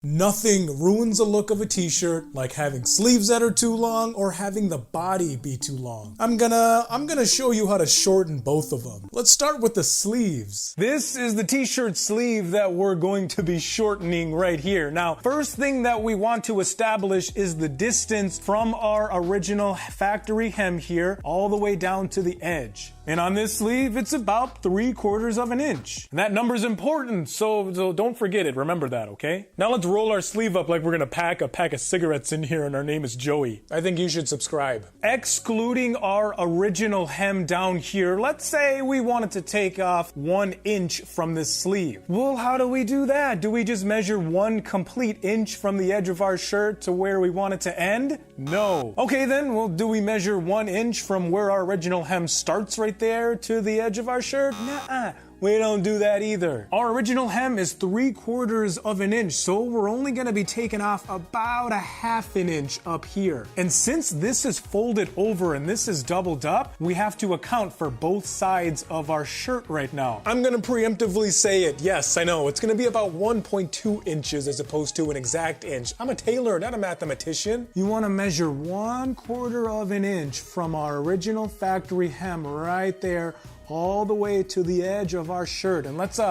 Nothing ruins the look of a t-shirt like having sleeves that are too long or having the body be too long. I'm gonna show you how to shorten both of them. Let's start with the sleeves. This is the t-shirt sleeve that we're going to be shortening right here. Now, first thing that we want to establish is the distance from our original factory hem here all the way down to the edge. And on this sleeve, it's about 3/4 of an inch. And that number's important, so don't forget it. Remember that, okay? Now let's roll our sleeve up like we're gonna pack a pack of cigarettes in here and our name is Joey. I think you should subscribe. Excluding our original hem down here, let's say we wanted to take off 1 inch from this sleeve. Well, how do we do that? Do we just measure 1 complete inch from the edge of our shirt to where we want it to end? No. Okay then, well, do we measure 1 inch from where our original hem starts right there to the edge of our shirt? Nuh-uh. We don't do that either. Our original hem is 3/4 of an inch, so we're only gonna be taking off about 1/2 an inch up here. And since this is folded over and this is doubled up, we have to account for both sides of our shirt right now. I'm gonna preemptively say it. Yes, I know, it's gonna be about 1.2 inches as opposed to an exact inch. I'm a tailor, not a mathematician. You wanna measure 1/4 of an inch from our original factory hem right there all the way to the edge of our shirt. And let's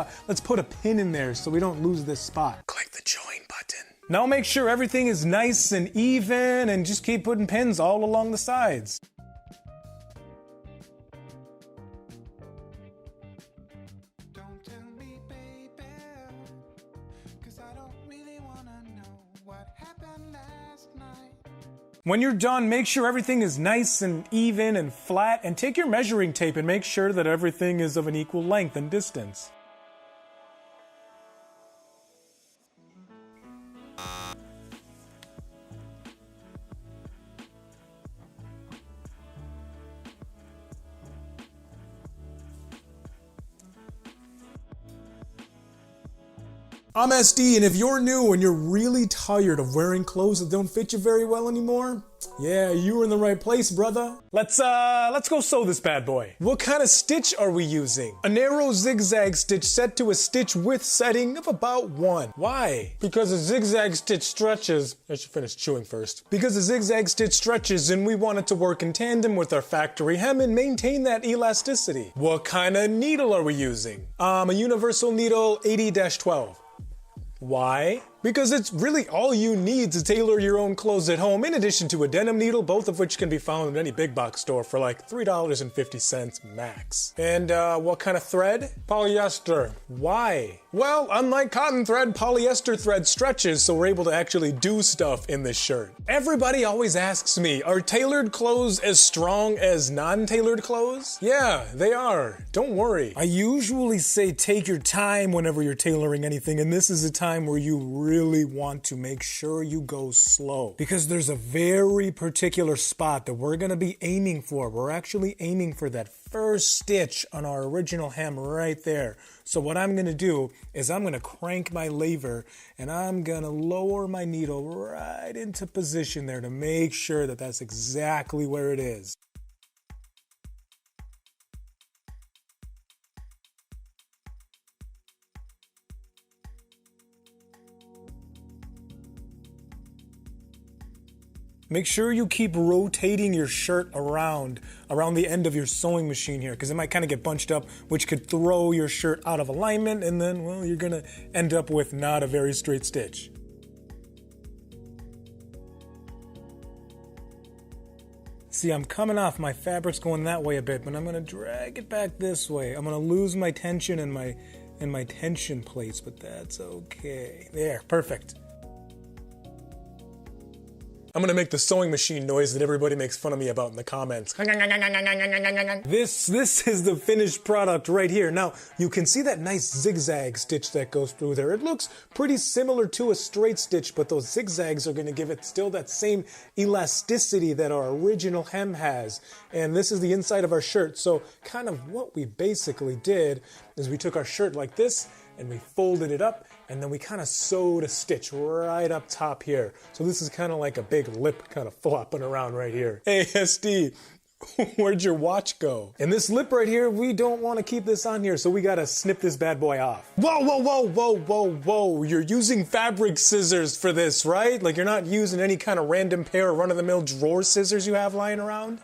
put a pin in there so we don't lose this spot. Click the join button. Now make sure everything is nice and even and just keep putting pins all along the sides. Don't tell me, baby, 'cause I don't really wanna know what happened last night. When you're done, make sure everything is nice and even and flat, and take your measuring tape and make sure that everything is of an equal length and distance. I'm SD, and if you're new and you're really tired of wearing clothes that don't fit you very well anymore, yeah, you were in the right place, brother. Let's go sew this bad boy. What kind of stitch are we using? A narrow zigzag stitch set to a stitch width setting of about 1. Why? Because a zigzag stitch stretches. I should finish chewing first. Because a zigzag stitch stretches and we want it to work in tandem with our factory hem and maintain that elasticity. What kind of needle are we using? A universal needle 80-12. Why? Because it's really all you need to tailor your own clothes at home, in addition to a denim needle, both of which can be found in any big box store for like $3.50 max. And what kind of thread? Polyester. Why? Well, unlike cotton thread, polyester thread stretches, so we're able to actually do stuff in this shirt. Everybody always asks me, are tailored clothes as strong as non-tailored clothes? Yeah, they are. Don't worry. I usually say take your time whenever you're tailoring anything, and this is a time where you really want to make sure you go slow, because there's a very particular spot that we're going to be aiming for. We're actually aiming for that first stitch on our original hem right there. So what I'm going to do is I'm going to crank my lever and I'm going to lower my needle right into position there to make sure that that's exactly where it is. Make sure you keep rotating your shirt around the end of your sewing machine here, because it might kind of get bunched up, which could throw your shirt out of alignment, and then, well, you're gonna end up with not a very straight stitch. See, I'm coming off, my fabric's going that way a bit, but I'm gonna drag it back this way. I'm gonna lose my tension in my tension plates, but that's okay. There, perfect. I'm gonna make the sewing machine noise that everybody makes fun of me about in the comments. This is the finished product right here. Now, you can see that nice zigzag stitch that goes through there. It looks pretty similar to a straight stitch, but those zigzags are gonna give it still that same elasticity that our original hem has. And this is the inside of our shirt. So kind of what we basically did is we took our shirt like this and we folded it up, and then we kind of sewed a stitch right up top here. So this is kind of like a big lip kind of flopping around right here. Hey, SD, Where'd your watch go? And this lip right here, we don't want to keep this on here, so we gotta snip this bad boy off. Whoa, whoa, whoa, whoa, whoa, whoa. You're using fabric scissors for this, right? Like you're not using any kind of random pair of run-of-the-mill drawer scissors you have lying around?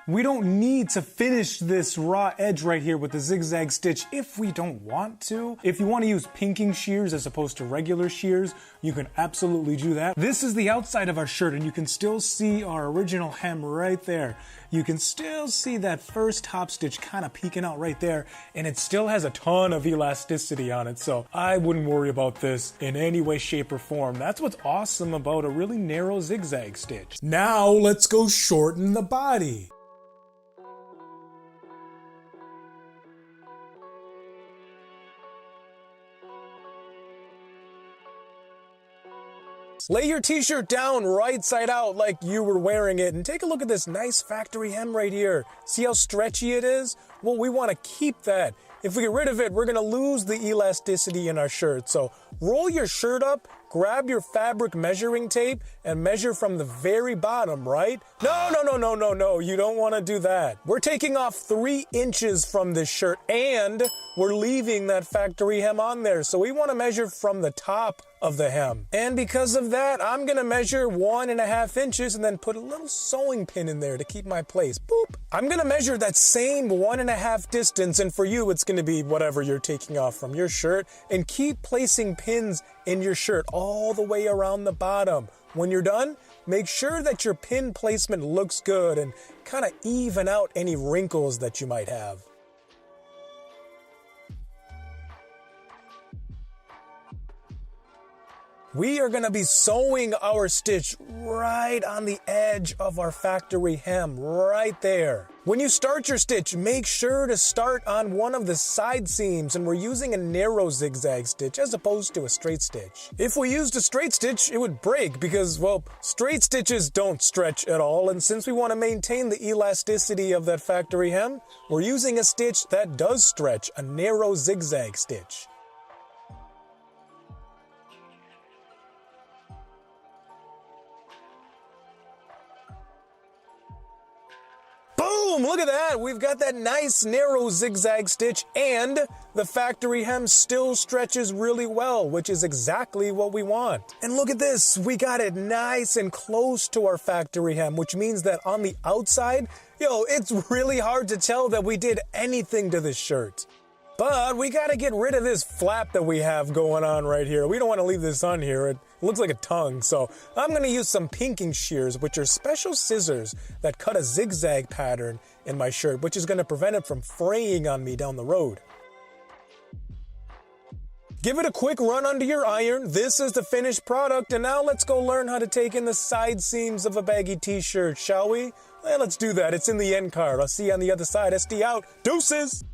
We don't need to finish this raw edge right here with the zigzag stitch if we don't want to. If you want to use pinking shears as opposed to regular shears, you can absolutely do that. This is the outside of our shirt and you can still see our original hem right there. You can still see that first top stitch kind of peeking out right there, and it still has a ton of elasticity on it, so I wouldn't worry about this in any way, shape, or form. That's what's awesome about a really narrow zigzag stitch. Now let's go shorten the body. Lay your t-shirt down right side out like you were wearing it and take a look at this nice factory hem right here. See how stretchy it is? Well, we want to keep that. If we get rid of it, we're going to lose the elasticity in our shirt. So roll your shirt up, grab your fabric measuring tape, and measure from the very bottom, right? No, you don't want to do that. We're taking off 3 inches from this shirt and we're leaving that factory hem on there. So we want to measure from the top of the hem. And because of that, I'm gonna measure 1.5 inches and then put a little sewing pin in there to keep my place. Boop. I'm gonna measure that same 1.5 distance, and for you, it's gonna be whatever you're taking off from your shirt, and keep placing pins in your shirt all the way around the bottom. When you're done, make sure that your pin placement looks good and kind of even out any wrinkles that you might have. We are going to be sewing our stitch right on the edge of our factory hem, right there. When you start your stitch, make sure to start on one of the side seams, and we're using a narrow zigzag stitch as opposed to a straight stitch. If we used a straight stitch, it would break because, well, straight stitches don't stretch at all, and since we want to maintain the elasticity of that factory hem, we're using a stitch that does stretch, a narrow zigzag stitch. Boom! Look at that! We've got that nice narrow zigzag stitch, and the factory hem still stretches really well, which is exactly what we want. And look at this! We got it nice and close to our factory hem, which means that on the outside, it's really hard to tell that we did anything to this shirt. But we gotta get rid of this flap that we have going on right here. We don't want to leave this on here. It looks like a tongue. So I'm gonna use some pinking shears, which are special scissors that cut a zigzag pattern in my shirt, which is gonna prevent it from fraying on me down the road. Give it a quick run under your iron. This is the finished product, and now let's go learn how to take in the side seams of a baggy t-shirt, shall we? Well, let's do that. It's in the end card. I'll see you on the other side. SD out. Deuces!